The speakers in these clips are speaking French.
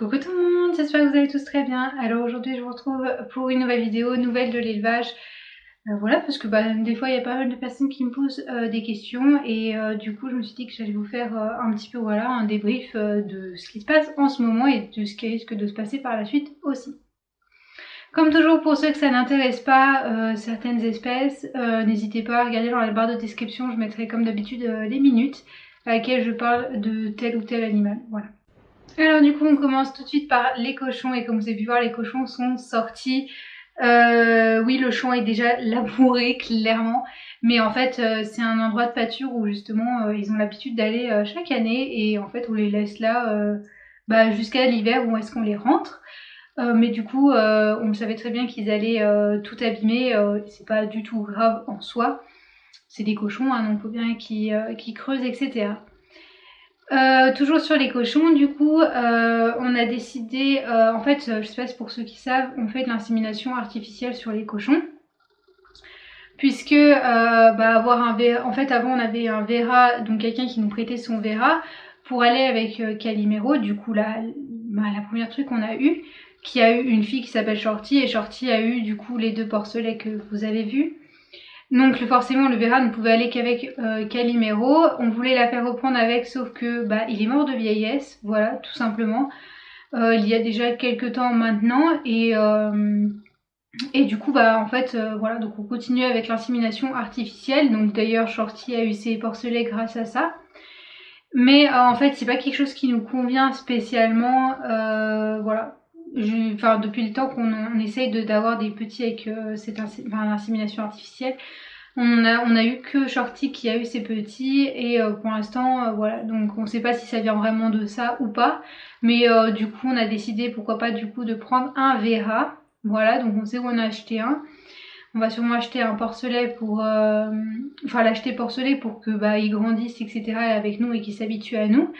Coucou tout le monde, j'espère que vous allez tous très bien. Alors aujourd'hui je vous retrouve pour une nouvelle vidéo, nouvelle de l'élevage. Voilà, parce que des fois il y a pas mal de personnes qui me posent des questions et du coup je me suis dit que j'allais vous faire un petit peu un débrief de ce qui se passe en ce moment et de ce qui risque de se passer par la suite aussi. Comme toujours, pour ceux que ça n'intéresse pas certaines espèces, n'hésitez pas à regarder dans la barre de description, je mettrai comme d'habitude les minutes à laquelles je parle de tel ou tel animal. Voilà. Alors du coup on commence tout de suite par les cochons et comme vous avez pu voir les cochons sont sortis. Oui, le champ est déjà labouré clairement, mais en fait c'est un endroit de pâture où justement ils ont l'habitude d'aller chaque année et en fait on les laisse là jusqu'à l'hiver où est-ce qu'on les rentre. Mais du coup on savait très bien qu'ils allaient tout abîmer, c'est pas du tout grave en soi, c'est des cochons hein, donc faut bien qu'ils creusent etc. Toujours sur les cochons, du coup, on a décidé, en fait, je sais pas si pour ceux qui savent, on fait de l'insémination artificielle sur les cochons. Puisque, avoir un Vera, en fait, avant on avait un Vera, donc quelqu'un qui nous prêtait son Vera pour aller avec Calimero, du coup, la première truc qu'on a eu, qui a eu une fille qui s'appelle Shorty, et Shorty a eu du coup les deux porcelets que vous avez vus. Donc forcément le Vera ne pouvait aller qu'avec Calimero. On voulait la faire reprendre avec, sauf que il est mort de vieillesse, voilà, tout simplement. Il y a déjà quelques temps maintenant et du coup en fait voilà, donc on continue avec l'insémination artificielle. Donc d'ailleurs Shorty a eu ses porcelets grâce à ça. Mais en fait c'est pas quelque chose qui nous convient spécialement, voilà. Depuis le temps qu'on essaye d'avoir des petits avec l'insémination artificielle, on a eu que Shorty qui a eu ses petits et pour l'instant voilà, donc on sait pas si ça vient vraiment de ça ou pas, mais du coup on a décidé pourquoi pas du coup de prendre un Vera, voilà, donc on sait où on a acheté un. On va sûrement acheter un porcelet pour l'acheter porcelet pour que il grandisse etc avec nous et qu'il s'habitue à nous.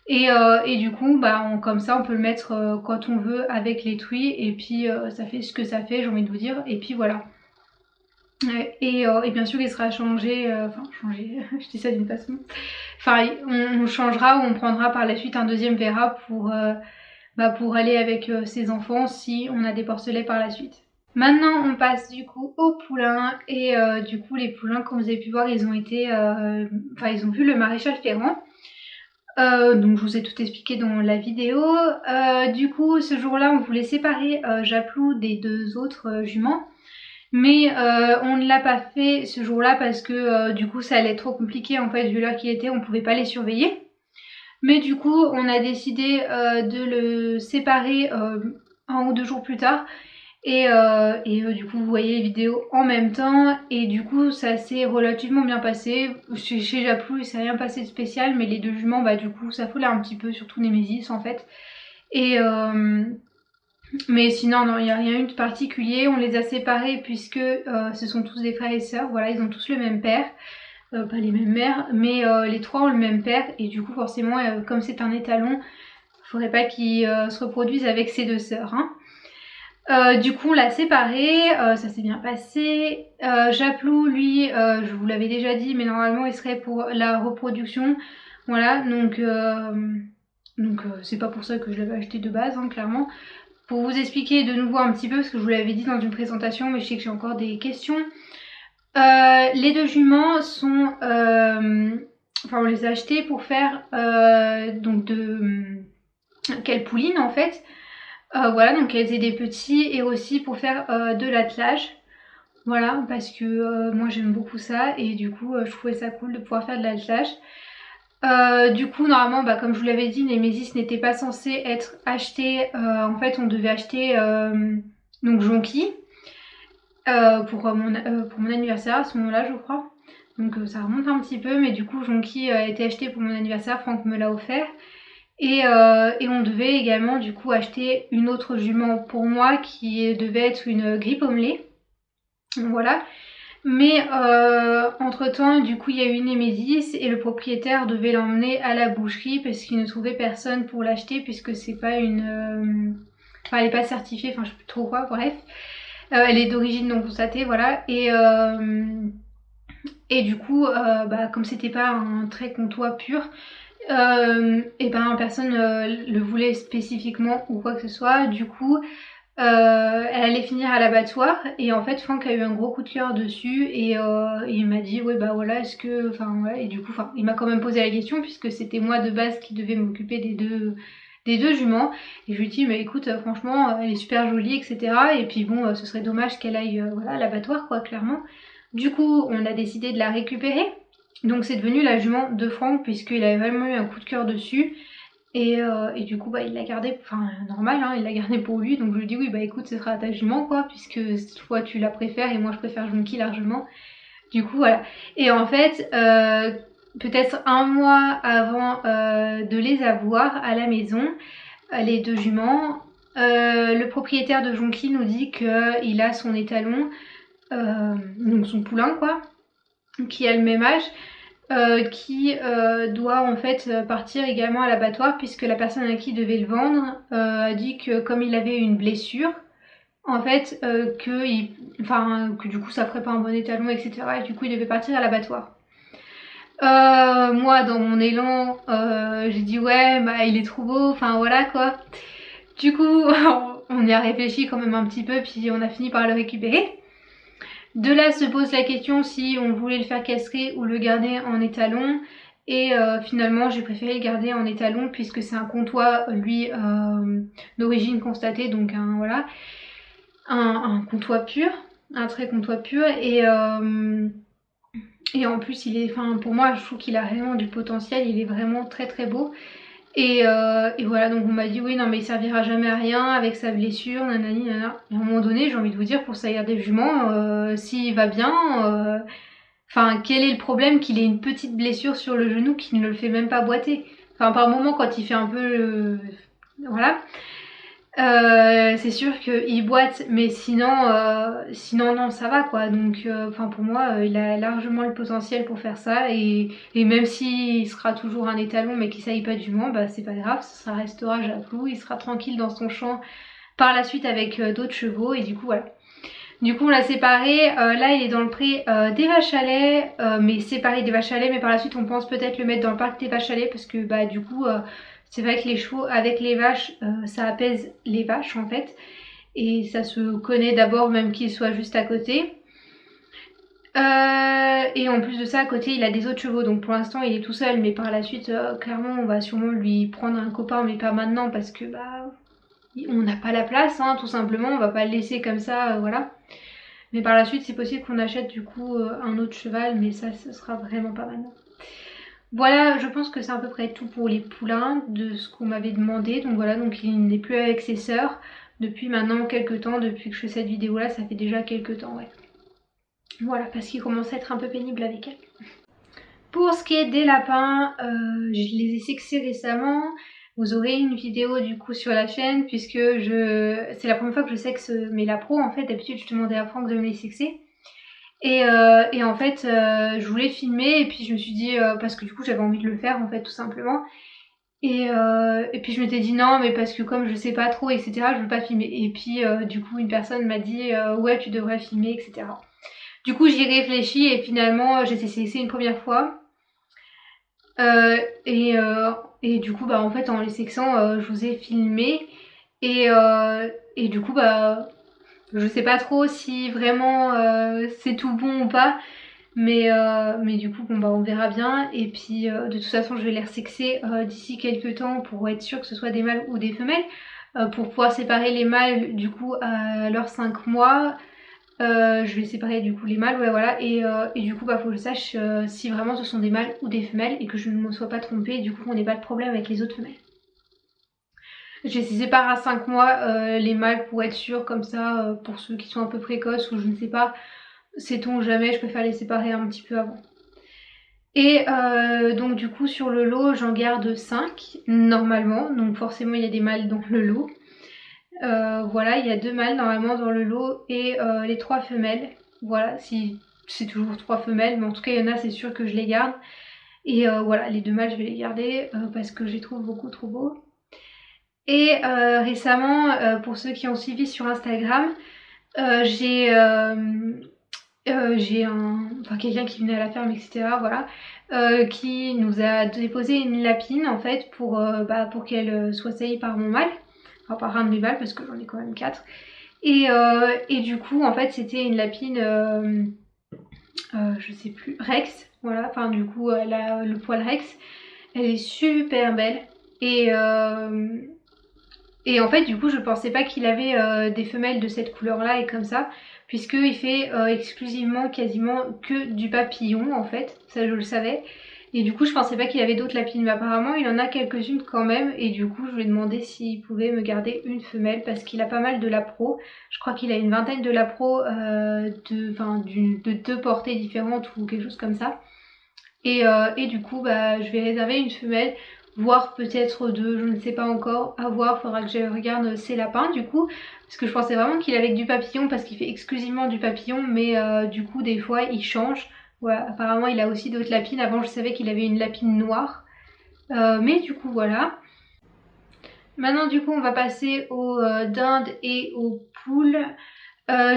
Et du coup comme ça on peut le mettre quand on veut avec les truies et puis ça fait ce que ça fait, j'ai envie de vous dire, et puis voilà. Et bien sûr il sera changé, je dis ça d'une façon, on changera ou on prendra par la suite un deuxième Vera pour aller avec ses enfants si on a des porcelets par la suite. Maintenant on passe du coup aux poulains et du coup les poulains, comme vous avez pu voir, ils ont été, ils ont vu le maréchal Ferrand. Donc je vous ai tout expliqué dans la vidéo. Du coup ce jour-là on voulait séparer Japlou des deux autres juments. Mais on ne l'a pas fait ce jour-là parce que du coup ça allait être trop compliqué en fait, vu l'heure qu'il était, on pouvait pas les surveiller. Mais du coup on a décidé de le séparer 1 ou 2 jours plus tard. Et du coup vous voyez les vidéos en même temps et du coup ça s'est relativement bien passé. Chez Japlou il s'est rien passé de spécial, mais les deux juments du coup ça foulait un petit peu, surtout Némésis en fait. Et mais sinon non, il n'y a rien eu de particulier. On les a séparés puisque ce sont tous des frères et sœurs, voilà, ils ont tous le même père, pas les mêmes mères, mais les trois ont le même père et du coup forcément comme c'est un étalon, il faudrait pas qu'ils se reproduisent avec ses deux sœurs hein. Du coup on l'a séparé, ça s'est bien passé. Japlou lui, je vous l'avais déjà dit, mais normalement il serait pour la reproduction, voilà, donc c'est pas pour ça que je l'avais acheté de base hein, clairement. Pour vous expliquer de nouveau un petit peu, parce que je vous l'avais dit dans une présentation, mais je sais que j'ai encore des questions. Les deux juments sont... on les a achetés pour faire quelle pouline en fait. Voilà, donc elles aient des petits et aussi pour faire de l'attelage. Voilà, parce que moi j'aime beaucoup ça et du coup je trouvais ça cool de pouvoir faire de l'attelage. Du coup normalement comme je vous l'avais dit, Némésis n'était pas censé être acheté, en fait on devait acheter donc Jonky pour mon anniversaire à ce moment là je crois, donc ça remonte un petit peu, mais du coup Jonky a été acheté pour mon anniversaire, Franck me l'a offert. Et on devait également du coup acheter une autre jument pour moi qui devait être une grippe Homelay, voilà. Mais entre temps du coup il y a eu Némésis et le propriétaire devait l'emmener à la boucherie parce qu'il ne trouvait personne pour l'acheter, puisque c'est pas une... elle est pas certifiée, je sais plus trop quoi, bref. Elle est d'origine non constatée, voilà. Et du coup comme c'était pas un trait comtois pur, Et ben personne le voulait spécifiquement ou quoi que ce soit. Du coup, elle allait finir à l'abattoir et en fait Franck a eu un gros coup de cœur dessus et il m'a dit ouais bah voilà est-ce que enfin ouais et du coup enfin il m'a quand même posé la question puisque c'était moi de base qui devais m'occuper des deux juments et je lui ai dit mais écoute franchement elle est super jolie etc et puis bon ce serait dommage qu'elle aille voilà à l'abattoir quoi clairement. Du coup on a décidé de la récupérer donc c'est devenu la jument de Franck puisqu'il avait vraiment eu un coup de cœur dessus. Et du coup, bah, il l'a gardé, enfin normal, hein, il l'a gardé pour lui. Donc je lui dis oui, bah écoute, ce sera ta jument quoi, puisque toi tu la préfères et moi je préfère Junkie largement. Du coup, voilà. Et en fait, peut-être un mois avant de les avoir à la maison, les deux juments, le propriétaire de Junkie nous dit qu'il a son étalon, donc son poulain quoi, qui a le même âge qui doit en fait partir également à l'abattoir puisque la personne à qui il devait le vendre a dit que comme il avait une blessure, en fait que du coup ça ferait pas un bon étalon etc. Et du coup il devait partir à l'abattoir. Moi dans mon élan j'ai dit ouais bah il est trop beau, enfin voilà quoi. Du coup on y a réfléchi quand même un petit peu puis on a fini par le récupérer. De là se pose la question si on voulait le faire castrer ou le garder en étalon. Et finalement, j'ai préféré le garder en étalon puisque c'est un comtois, lui, d'origine constatée, donc voilà, un comtois pur, un trait comtois pur. Et en plus, il est, enfin, pour moi, je trouve qu'il a réellement du potentiel. Il est vraiment très très beau. Et voilà, donc on m'a dit oui, non, mais il servira jamais à rien avec sa blessure, nanani, nanana. Et à un moment donné, j'ai envie de vous dire, pour salir des juments, s'il va bien, enfin, quel est le problème qu'il ait une petite blessure sur le genou qui ne le fait même pas boiter? Enfin, par moment, quand il fait un peu. Voilà. C'est sûr qu'il boite, mais sinon non, ça va quoi. Donc, enfin pour moi, il a largement le potentiel pour faire ça. Et même s'il sera toujours un étalon, mais qu'il s'aille pas du Mans, bah c'est pas grave, ça restera Japlou. Il sera tranquille dans son champ par la suite avec d'autres chevaux. Et du coup voilà. Du coup on l'a séparé. Là il est dans le pré des vaches à lait, mais séparé des vaches à lait. Mais par la suite on pense peut-être le mettre dans le parc des vaches à lait parce que bah du coup c'est vrai que les chevaux avec les vaches, ça apaise les vaches en fait. Et ça se connaît d'abord même qu'il soit juste à côté. Et en plus de ça, à côté, il a des autres chevaux. Donc pour l'instant, il est tout seul. Mais par la suite, clairement, on va sûrement lui prendre un copain. Mais pas maintenant parce que bah, on n'a pas la place, hein, tout simplement. On va pas le laisser comme ça, voilà. Mais par la suite, c'est possible qu'on achète du coup un autre cheval. Mais ça, ce sera vraiment pas maintenant. Voilà, je pense que c'est à peu près tout pour les poulains de ce qu'on m'avait demandé. Donc voilà, donc il n'est plus avec ses sœurs depuis maintenant quelques temps. Depuis que je fais cette vidéo là, ça fait déjà quelques temps, ouais. Voilà, parce qu'il commence à être un peu pénible avec elle. Pour ce qui est des lapins, je les ai sexés récemment. Vous aurez une vidéo du coup sur la chaîne puisque c'est la première fois que je sexe mes lapros. En fait, d'habitude je demandais à Franck de me les sexer. Et en fait, je voulais filmer et puis je me suis dit, parce que du coup j'avais envie de le faire en fait tout simplement. Et puis je m'étais dit non mais parce que comme je sais pas trop etc je veux pas filmer. Et puis du coup une personne m'a dit ouais tu devrais filmer etc. Du coup j'y ai réfléchi et finalement j'ai essayé une première fois. Euh, et, euh, et du coup bah en fait en les sexant je vous ai filmé. Et du coup bah je sais pas trop si vraiment c'est tout bon ou pas. Mais du coup, bon, bah, on verra bien. Et puis, de toute façon, je vais les resexer d'ici quelques temps pour être sûr que ce soit des mâles ou des femelles. Pour pouvoir séparer les mâles, du coup, à leurs 5 mois. Je vais séparer, du coup, les mâles, ouais, voilà. Et du coup, bah, faut que je sache si vraiment ce sont des mâles ou des femelles et que je ne me sois pas trompée. Et du coup, on n'ait pas de problème avec les autres femelles. Je les sépare à 5 mois, les mâles, pour être sûr, comme ça, pour ceux qui sont un peu précoces ou je ne sais pas. Sait-on jamais, je préfère les séparer un petit peu avant. Et donc du coup sur le lot j'en garde 5 normalement, donc forcément il y a des mâles dans le lot. Voilà, il y a 2 mâles normalement dans le lot et les 3 femelles. Voilà, si c'est toujours 3 femelles, mais en tout cas il y en a c'est sûr que je les garde. Et voilà, les 2 mâles je vais les garder parce que je les trouve beaucoup trop beaux. Et récemment, pour ceux qui ont suivi sur Instagram, j'ai j'ai quelqu'un qui venait à la ferme, etc. Voilà, qui nous a déposé une lapine en fait pour qu'elle soit saillie par mon mâle, enfin par un de mes mâles parce que j'en ai quand même 4. Et du coup en fait c'était une lapine, je sais plus, Rex, voilà, enfin du coup elle a le poil Rex, elle est super belle. Et en fait, du coup, je pensais pas qu'il avait des femelles de cette couleur-là et comme ça, puisqu'il fait exclusivement, quasiment que du papillon, en fait. Ça, je le savais. Et du coup, je pensais pas qu'il avait d'autres lapines, mais apparemment, il en a quelques-unes quand même. Et du coup, je lui ai demandé s'il pouvait me garder une femelle, parce qu'il a pas mal de lapro. Je crois qu'il a une vingtaine de lapro de 2 portées différentes ou quelque chose comme ça. Et du coup, je vais réserver une femelle, voire peut-être 2, je ne sais pas encore, à voir, faudra que je regarde ses lapins du coup, parce que je pensais vraiment qu'il avait que du papillon, parce qu'il fait exclusivement du papillon, mais du coup des fois il change. Voilà, apparemment il a aussi d'autres lapines, avant je savais qu'il avait une lapine noire, mais du coup voilà. Maintenant du coup on va passer aux dindes et aux poules.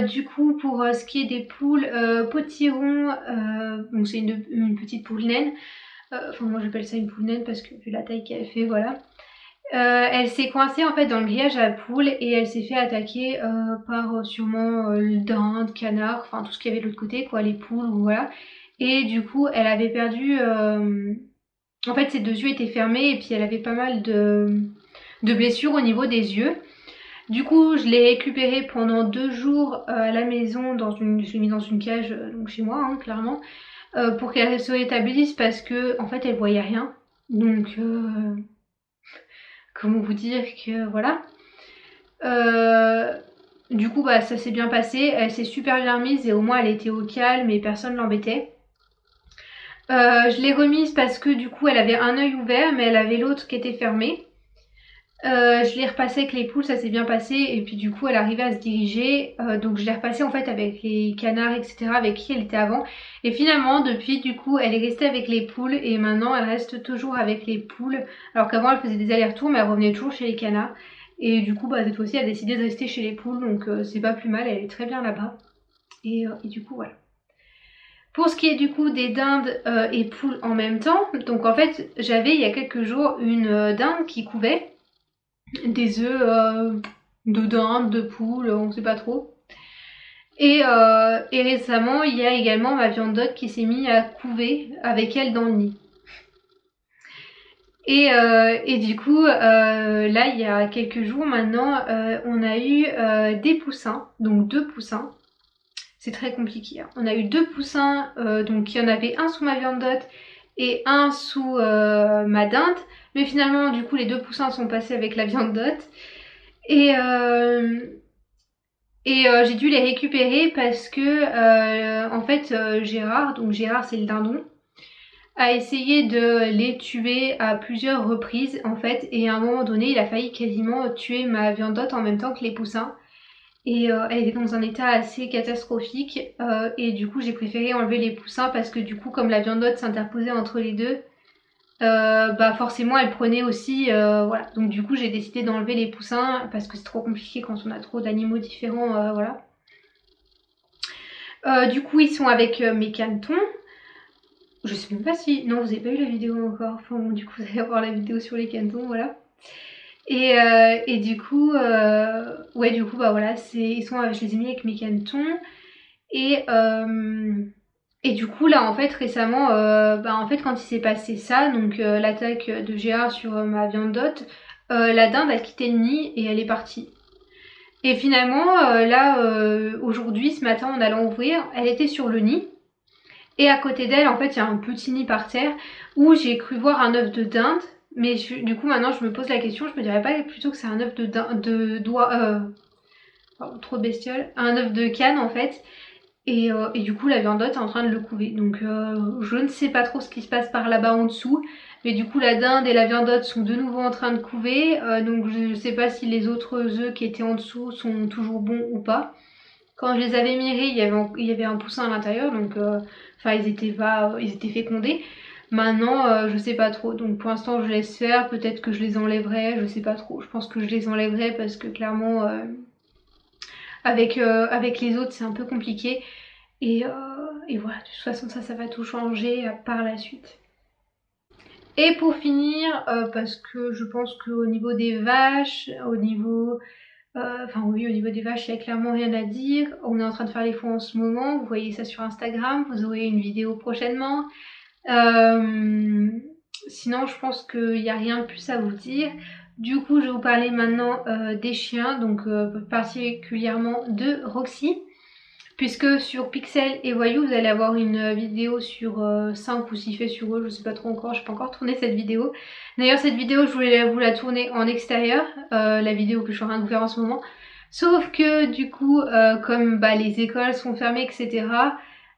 Du coup, pour ce qui est des poules, potiron, donc c'est une petite poule naine. Enfin, moi j'appelle ça une poule naine parce que vu la taille qu'elle fait, voilà. Elle s'est coincée en fait dans le grillage à la poule et elle s'est fait attaquer par sûrement le dinde, canard, enfin tout ce qu'il y avait de l'autre côté, quoi, les poules, voilà. Et du coup, elle avait perdu. En fait, ses 2 yeux étaient fermés et puis elle avait pas mal de blessures au niveau des yeux. Du coup, je l'ai récupérée pendant 2 jours à la maison, je l'ai mis dans une cage, donc chez moi, hein, clairement, pour qu'elle se rétablisse parce que en fait, elle voyait rien. Donc, comment vous dire que voilà. Du coup, ça s'est bien passé. Elle s'est super bien remise et au moins elle était au calme et personne l'embêtait. Je l'ai remise parce que du coup, elle avait un œil ouvert, mais elle avait l'autre qui était fermé. Je l'ai repassé avec les poules, ça s'est bien passé et puis du coup elle arrivait à se diriger, donc je l'ai repassé en fait avec les canards, etc., avec qui elle était avant, et finalement depuis du coup elle est restée avec les poules et maintenant elle reste toujours avec les poules, alors qu'avant elle faisait des allers-retours mais elle revenait toujours chez les canards, et du coup cette fois-ci elle a décidé de rester chez les poules, donc c'est pas plus mal, elle est très bien là-bas, et du coup voilà. Pour ce qui est du coup des dindes et poules en même temps, donc en fait j'avais il y a quelques jours une dinde qui couvait des œufs de dinde, de poule, on sait pas trop. Et récemment, il y a également ma viandotte qui s'est mise à couver avec elle dans le nid. Et du coup, là, il y a quelques jours maintenant, on a eu des poussins, donc 2 poussins. C'est très compliqué, hein. On a eu 2 poussins, donc il y en avait un sous ma viandotte et un sous ma dinde. Mais finalement, du coup, les 2 poussins sont passés avec la viandotte. Et, j'ai dû les récupérer parce que en fait Gérard, donc Gérard c'est le dindon, a essayé de les tuer à plusieurs reprises en fait, et à un moment donné il a failli quasiment tuer ma viandotte en même temps que les poussins. Et elle était dans un état assez catastrophique, et du coup j'ai préféré enlever les poussins parce que du coup comme la viandotte s'interposait entre les deux, forcément elle prenait aussi, voilà, donc du coup j'ai décidé d'enlever les poussins parce que c'est trop compliqué quand on a trop d'animaux différents, voilà. Du coup ils sont avec mes canetons. Je sais même pas si... Non, vous avez pas eu la vidéo encore. Enfin bon, du coup vous allez avoir la vidéo sur les canetons, voilà. Et du coup, ouais, du coup, voilà, ils sont, je les ai mis avec mes canetons. Et, et du coup, là, en fait, récemment, en fait, quand il s'est passé ça, donc l'attaque de Gérard sur ma viandotte, la dinde a quitté le nid et elle est partie. Et finalement, là, aujourd'hui, ce matin, en allant ouvrir, elle était sur le nid. Et à côté d'elle, en fait, il y a un petit nid par terre où j'ai cru voir un œuf de dinde. Mais du coup, maintenant, je me pose la question, je me dirais pas plutôt que c'est un œuf de dinde, trop de bestiole, un œuf de canne en fait. Et du coup, la viandotte est en train de le couver. Donc, je ne sais pas trop ce qui se passe par là-bas en dessous. Mais du coup, la dinde et la viandotte sont de nouveau en train de couver. Donc, je ne sais pas si les autres œufs qui étaient en dessous sont toujours bons ou pas. Quand je les avais mirés, il y avait un poussin à l'intérieur. Donc, ils étaient fécondés. Maintenant, je sais pas trop. Donc, pour l'instant, je laisse faire. Peut-être que je les enlèverai. Je sais pas trop. Je pense que je les enlèverai parce que clairement, avec les autres, c'est un peu compliqué. Et voilà, de toute façon ça va tout changer par la suite. Et pour finir, parce que je pense qu'au niveau des vaches, au niveau des vaches, il n'y a clairement rien à dire. On est en train de faire les foins en ce moment, vous voyez ça sur Instagram, vous aurez une vidéo prochainement. Sinon, je pense qu'il n'y a rien de plus à vous dire. Du coup, je vais vous parler maintenant des chiens, donc particulièrement de Roxy. Puisque sur Pixel et Voyou, vous allez avoir une vidéo sur 5 ou 6 faits sur eux, je sais pas trop encore, je n'ai pas encore tourné cette vidéo. D'ailleurs, cette vidéo, je voulais vous la tourner en extérieur, la vidéo que je suis en train de vous faire en ce moment. Sauf que du coup, comme les écoles sont fermées, etc.,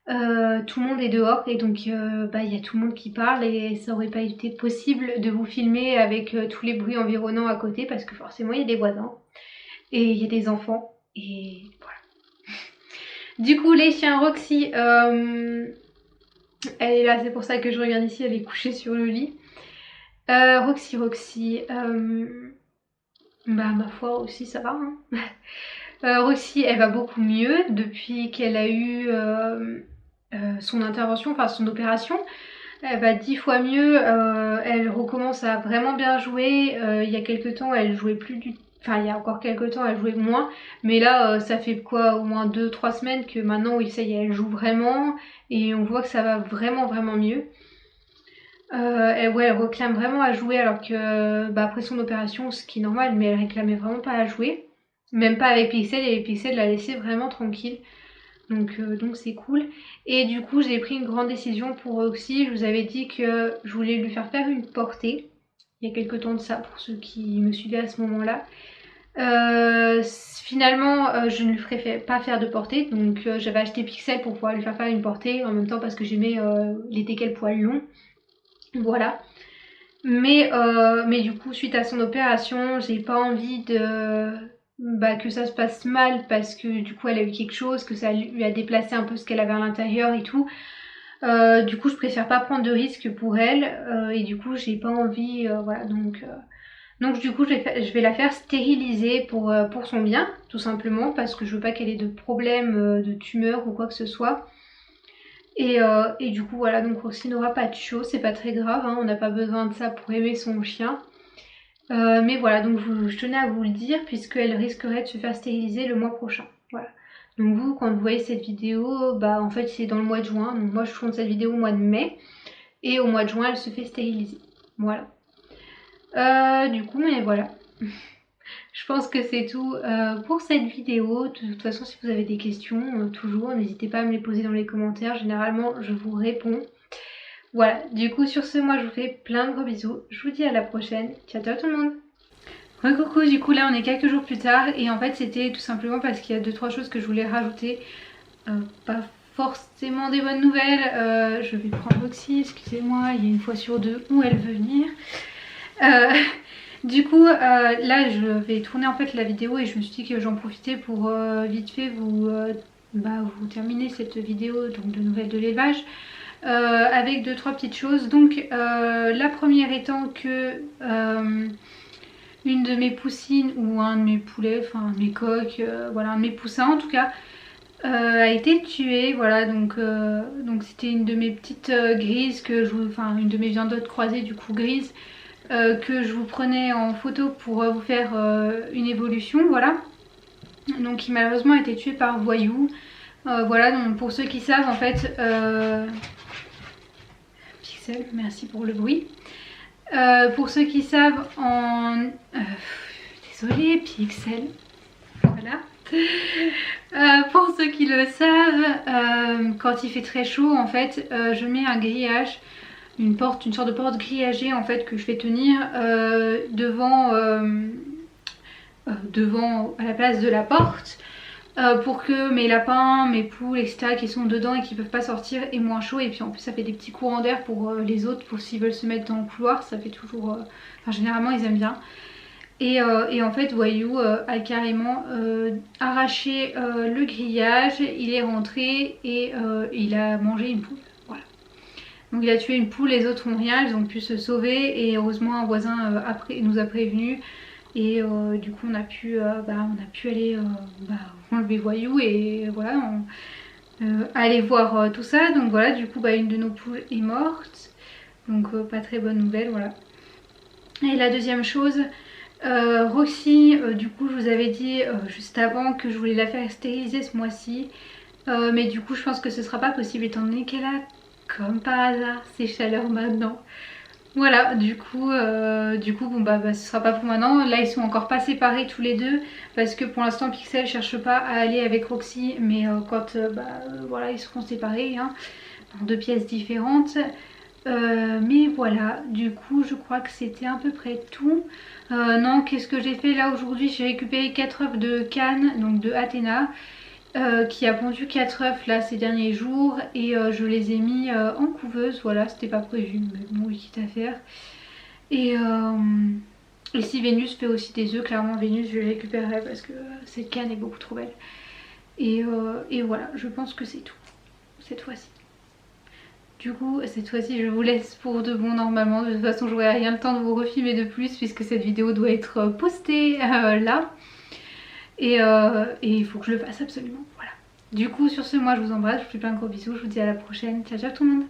tout le monde est dehors et donc il y a tout le monde qui parle et ça aurait pas été possible de vous filmer avec tous les bruits environnants à côté parce que forcément il y a des voisins et il y a des enfants et voilà. Du coup, les chiens, Roxy, elle est là, c'est pour ça que je regarde ici, elle est couchée sur le lit. Roxy, ma foi aussi ça va. Hein. Roxy, elle va beaucoup mieux depuis qu'elle a eu son intervention, enfin son opération. Elle va 10 fois mieux, elle recommence à vraiment bien jouer. Il y a quelques temps, elle jouait plus du tout. Enfin, il y a encore quelques temps, elle jouait moins. Mais là, ça fait quoi, au moins 2-3 semaines que maintenant, oui, ça y est, elle joue vraiment. Et on voit que ça va vraiment, vraiment mieux. Elle réclame vraiment à jouer alors que, après son opération, ce qui est normal, mais elle réclamait vraiment pas à jouer. Même pas avec Pixel, et Pixel l'a laissé vraiment tranquille. Donc c'est cool. Et du coup, j'ai pris une grande décision pour Roxy. Je vous avais dit que je voulais lui faire une portée. Il y a quelques temps de ça, pour ceux qui me suivaient à ce moment-là. Finalement, je ne lui ferai pas faire de portée. Donc j'avais acheté Pixel pour pouvoir lui faire une portée. En même temps parce que j'aimais les décals poils longs. Voilà. Mais du coup, suite à son opération, j'ai pas envie que ça se passe mal parce que du coup elle a eu quelque chose, que ça lui a déplacé un peu ce qu'elle avait à l'intérieur et tout. Du coup je préfère pas prendre de risques pour elle et du coup j'ai pas envie, voilà, donc du coup je vais la faire stériliser pour son bien, tout simplement parce que je veux pas qu'elle ait de problème de tumeur ou quoi que ce soit. Et du coup voilà, donc Roxy n'aura pas de chaud, c'est pas très grave, hein, on n'a pas besoin de ça pour aimer son chien. Mais voilà, donc je tenais à vous le dire puisqu'elle risquerait de se faire stériliser le mois prochain. Voilà. Donc vous, quand vous voyez cette vidéo, en fait c'est dans le mois de juin. Donc moi je tourne cette vidéo au mois de mai. Et au mois de juin, elle se fait stériliser. Voilà. Du coup, mais voilà. Je pense que c'est tout pour cette vidéo. De toute façon, si vous avez des questions, toujours, n'hésitez pas à me les poser dans les commentaires. Généralement, je vous réponds. Voilà, du coup sur ce, moi je vous fais plein de gros bisous. Je vous dis à la prochaine. Ciao ciao tout le monde. Coucou, du coup là on est quelques jours plus tard et en fait c'était tout simplement parce qu'il y a 2-3 choses que je voulais rajouter. Pas forcément des bonnes nouvelles. Je vais prendre Roxy, excusez-moi, il y a une fois sur deux où elle veut venir. Du coup là je vais tourner en fait la vidéo et je me suis dit que j'en profitais pour vite fait vous terminer cette vidéo donc de nouvelles de l'élevage. Avec 2-3 petites choses. Donc la première étant que une de mes poussines ou un de mes poulets, enfin un de mes coqs, voilà, un de mes poussins en tout cas, a été tué. Voilà, donc c'était une de mes petites grises que une de mes viandottes croisées du coup grises que je vous prenais en photo pour vous faire une évolution. Voilà, donc qui malheureusement a été tué par Voyou. Voilà, donc pour ceux qui savent en fait. Pixel, merci pour le bruit. Pour ceux qui savent désolée Pixel. Voilà. Pour ceux qui le savent, quand il fait très chaud en fait, je mets un grillage, une sorte de porte grillagée en fait que je fais tenir devant à la place de la porte. Pour que mes lapins, mes poules, etc. qui sont dedans et qui peuvent pas sortir aient moins chaud. Et puis en plus ça fait des petits courants d'air pour les autres, pour s'ils veulent se mettre dans le couloir, ça fait toujours... généralement ils aiment bien. Et en fait Voyou a carrément arraché le grillage, il est rentré et il a mangé une poule. Voilà. Donc il a tué une poule, les autres ont rien, ils ont pu se sauver et heureusement un voisin nous a prévenus. Et du coup on a pu aller enlever Voyou et voilà, aller voir tout ça. Donc voilà, du coup bah, une de nos poules est morte, donc pas très bonne nouvelle, voilà. Et la deuxième chose, Roxy, du coup je vous avais dit juste avant que je voulais la faire stériliser ce mois-ci, mais du coup je pense que ce sera pas possible étant donné qu'elle a comme par hasard ses chaleurs maintenant. Voilà, du coup bon bah ce sera pas pour maintenant. Là ils sont encore pas séparés tous les deux parce que pour l'instant Pixel cherche pas à aller avec Roxy, mais quand voilà ils seront séparés hein, dans deux pièces différentes. Mais voilà, du coup je crois que c'était à peu près tout. Non, qu'est-ce que j'ai fait là aujourd'hui? J'ai récupéré 4 œufs de Cannes, donc de Athéna, qui a pondu 4 œufs là ces derniers jours, et je les ai mis en couveuse. Voilà, c'était pas prévu, mais bon, quitte à faire. Et si Vénus fait aussi des œufs, clairement Vénus je les récupérerai parce que cette canne est beaucoup trop belle. Et voilà, je pense que c'est tout cette fois-ci. Du coup, cette fois-ci, je vous laisse pour de bon normalement. De toute façon, je n'aurai rien le temps de vous refilmer de plus puisque cette vidéo doit être postée là. Et il faut que je le fasse absolument. Voilà. Du coup, sur ce, moi, je vous embrasse. Je vous fais plein de gros bisous. Je vous dis à la prochaine. Ciao, ciao tout le monde.